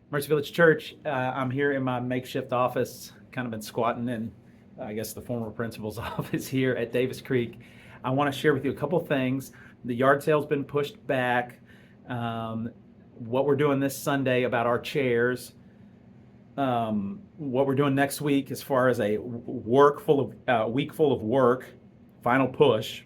Mercy Village Church. I'm here in my makeshift office, kind of been squatting in, I guess, the former principal's office here at Davis Creek. I want to share with you a couple things. The yard sale's been pushed back. What we're doing this Sunday about our chairs. What we're doing next week as far as a week full of work, final push,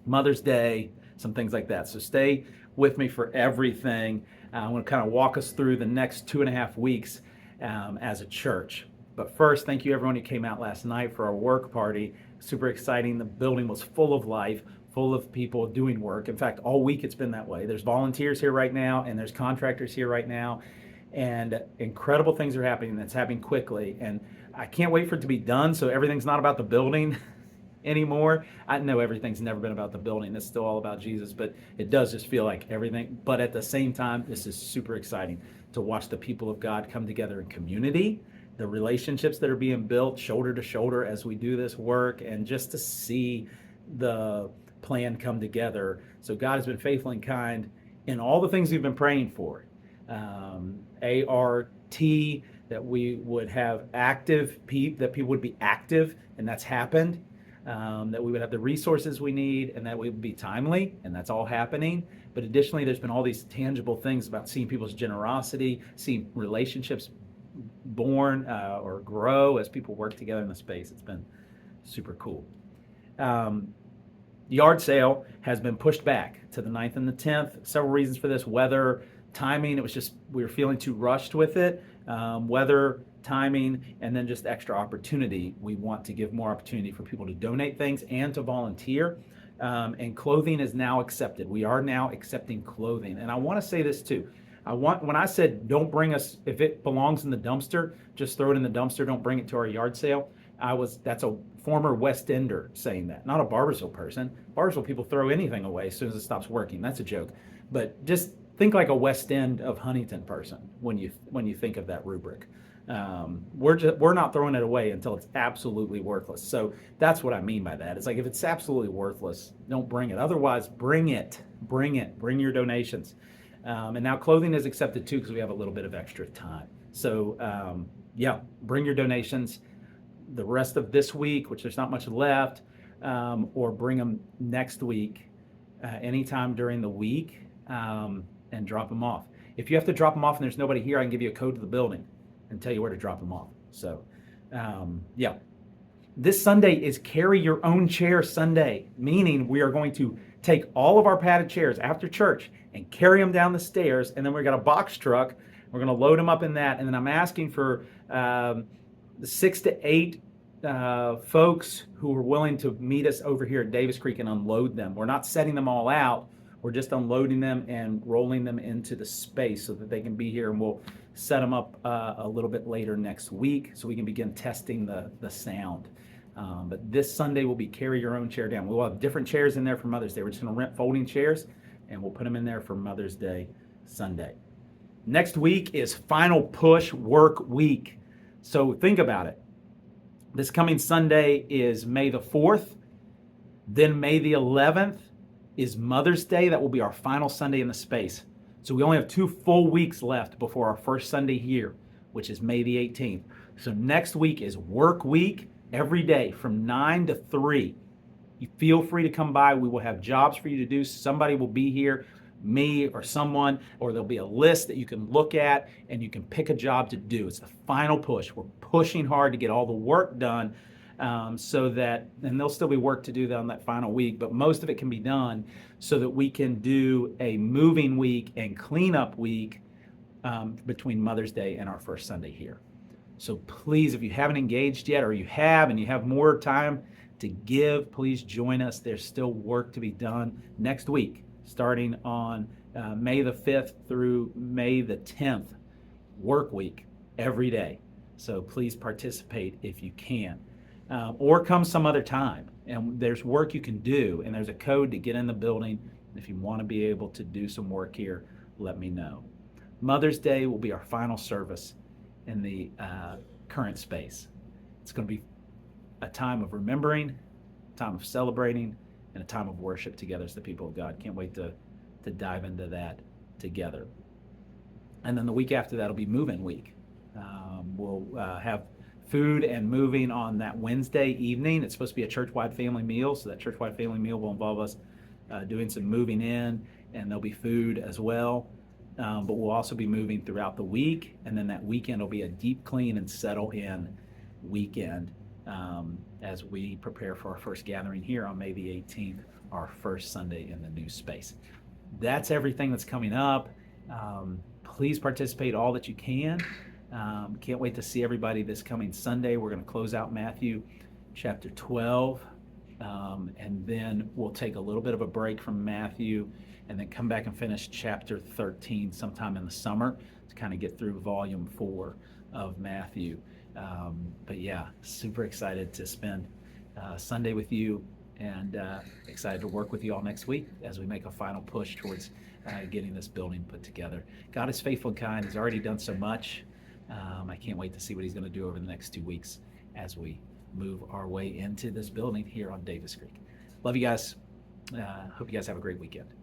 Mother's Day, some things like that. So stay with me for everything. I'm going to kind of walk us through the next 2.5 weeks as a church. But first, thank you everyone who came out last night for our work party. Super exciting. The building was full of life, full of people doing work. In fact, all week it's been that way. There's volunteers here right now, and there's contractors here right now. And incredible things are happening. That's happening quickly. And I can't wait for it to be done so everything's not about the building anymore. I know everything's never been about the building. It's still all about Jesus, but it does just feel like everything. But at the same time, this is super exciting to watch the people of God come together in community, the relationships that are being built shoulder to shoulder as we do this work, and just to see the plan come together. So God has been faithful and kind in all the things we've been praying for. ART, that we would have active people, that people would be active, and that's happened. That we would have the resources we need, and that we would be timely, and that's all happening. But additionally, there's been all these tangible things about seeing people's generosity, seeing relationships born or grow as people work together in the space. It's been super cool. Yard sale has been pushed back to the 9th and the 10th. Several reasons for this: weather, timing. It was just, we were feeling too rushed with it. Weather, timing, and then just extra opportunity. We want to give more opportunity for people to donate things and to volunteer. And clothing is now accepted. We are now accepting clothing. And I want to say this too. When I said don't bring us, if it belongs in the dumpster, just throw it in the dumpster, don't bring it to our yard sale. That's a former West Ender saying that, not a Barboursville person. Barboursville people throw anything away as soon as it stops working. That's a joke. But just think like a West End of Huntington person when you think of that rubric. We're not throwing it away until it's absolutely worthless. So that's what I mean by that. It's like, if it's absolutely worthless, don't bring it. Otherwise, bring your donations. And now clothing is accepted too, because we have a little bit of extra time. So bring your donations the rest of this week, which there's not much left, or bring them next week, anytime during the week, and drop them off. If you have to drop them off and there's nobody here, I can give you a code to the building and tell you where to drop them off. So, this Sunday is Carry Your Own Chair Sunday, meaning we are going to take all of our padded chairs after church and carry them down the stairs, and then we've got a box truck. We're going to load them up in that, and then I'm asking for 6 to 8 folks who are willing to meet us over here at Davis Creek and unload them. We're not setting them all out. We're just unloading them and rolling them into the space so that they can be here, and we'll set them up a little bit later next week so we can begin testing the sound. But this Sunday will be Carry Your Own Chair Down. We'll have different chairs in there for Mother's Day. We're just going to rent folding chairs, and we'll put them in there for Mother's Day Sunday. Next week is Final Push Work Week. So think about it. This coming Sunday is May the 4th. Then May the 11th is Mother's Day. That will be our final Sunday in the space. So we only have 2 full weeks left before our first Sunday here, which is May the 18th. So next week is work week, every day from 9 to 3. You feel free to come by. We will have jobs for you to do. Somebody will be here, me or someone, or there'll be a list that you can look at and you can pick a job to do. It's the final push. We're pushing hard to get all the work done, so that, and there'll still be work to do on that final week, but most of it can be done so that we can do a moving week and cleanup week between Mother's Day and our first Sunday here. So please, if you haven't engaged yet, or you have and you have more time to give, please join us. There's still work to be done next week, starting on May the 5th through May the 10th, work week every day. So please participate if you can. Or come some other time. And there's work you can do, and there's a code to get in the building. If you want to be able to do some work here, let me know. Mother's Day will be our final service in the current space. It's going to be a time of remembering, a time of celebrating, and a time of worship together as the people of God. Can't wait to dive into that together. And then the week after that will be move-in week. We'll have food and moving on that Wednesday evening. It's supposed to be a church-wide family meal, so that church-wide family meal will involve us doing some moving in, and there'll be food as well. But we'll also be moving throughout the week, and then that weekend will be a deep clean and settle in weekend as we prepare for our first gathering here on May the 18th, our first Sunday in the new space. That's everything that's coming up. Please participate all that you can. Can't wait to see everybody this coming Sunday. We're going to close out Matthew chapter 12, and then we'll take a little bit of a break from Matthew and then come back and finish chapter 13 sometime in the summer to kind of get through volume 4 of Matthew. But yeah, super excited to spend Sunday with you, and excited to work with you all next week as we make a final push towards getting this building put together. God is faithful and kind. He's already done so much. I can't wait to see what he's going to do over the next 2 weeks as we move our way into this building here on Davis Creek. Love you guys. Hope you guys have a great weekend.